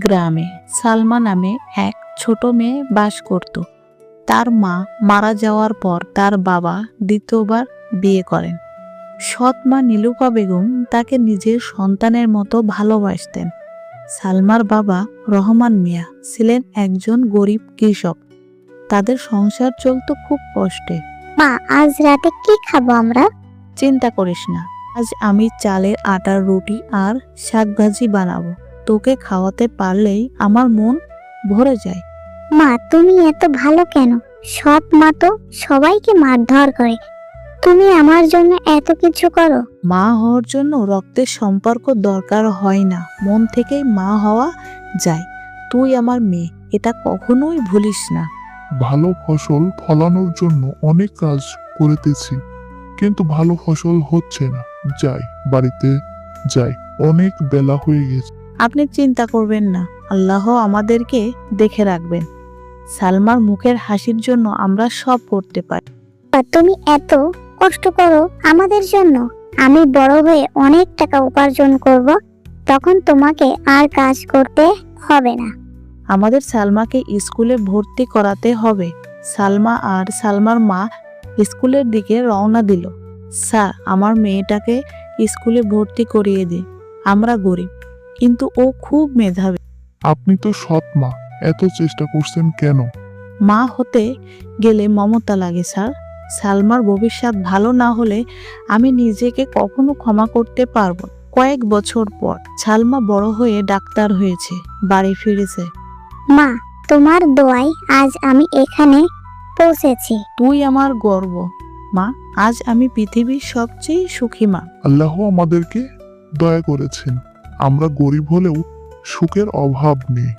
গ্রামে সালমা নামে এক ছোট মেয়ে বাস করত। তার মা মারা যাওয়ার পর তার বাবা দ্বিতীয়বার বিয়ে করেন। সৎ মা নীলুফা বেগম তাকে নিজের সন্তানের মতো ভালোবাসতেন। সালমার বাবা রহমান মিয়া ছিলেন একজন গরিব কৃষক। তাদের সংসার চলত খুব কষ্টে। মা, আজ রাতে কি খাবো আমরা? চিন্তা করিস না, আজ আমি চালের আটার রুটি আর শাকভাজি বানাবো। তোকে খাওয়াতে পারলেই আমার মন ভরে যায়। মা, তুমি এত ভালো কেন? সৎ মা তো সবাইকে মারধর করে, তুমি আমার জন্য এত কিছু করো। মা হওয়ার জন্য রক্তের সম্পর্ক দরকার হয় না, মন থেকেই মা হওয়া যায়। তুই আমার মেয়ে, এটা কখনোই ভুলিস না। ভালো ফসল ফলানোর জন্য অনেক কাজ করিতেছি, কিন্তু ভালো ফসল হচ্ছে না। যাই, বাড়িতে যাই, অনেক বেলা হয়ে গেছে। আপনি চিন্তা করবেন না, আল্লাহ আমাদেরকে দেখে রাখবেন। সালমার মুখের হাসির জন্য আমরা সব করতে পারি। আর তুমি এত কষ্ট করো আমাদের জন্য। আমি বড় হয়ে অনেক টাকা উপার্জন করব, তখন তোমাকে আর কাজ করতে হবে না। আমাদের সালমাকে স্কুলে ভর্তি করাতে হবে। সালমা আর সালমার মা স্কুলের দিকে রওনা দিল। স্যার, আমার মেয়েটাকে স্কুলে ভর্তি করিয়ে দিন। আমরা গরিব, কিন্তু ও খুব মেধাবী। আপনি তো সৎ মা, এত চেষ্টা করছেন কেন? মা হতে গেলে মমতা লাগে স্যার। সালমার ভবিষ্যৎ ভালো না হলে আমি নিজেকে কখনো ক্ষমা করতে পারবো না। কয়েক বছর পর সালমা বড় হয়ে ডাক্তার হয়েছে, বাড়ি ফিরেছে। মা, তোমার দোয়ায় আজ আমি এখানে পৌঁছেছি। তুই আমার গর্ব মা, আজ আমি পৃথিবীর সবচেয়ে সুখী মা। আল্লাহ আমাদেরকে দয়া করেছেন। আমরা গরিব হলেও সুখের অভাব নেই।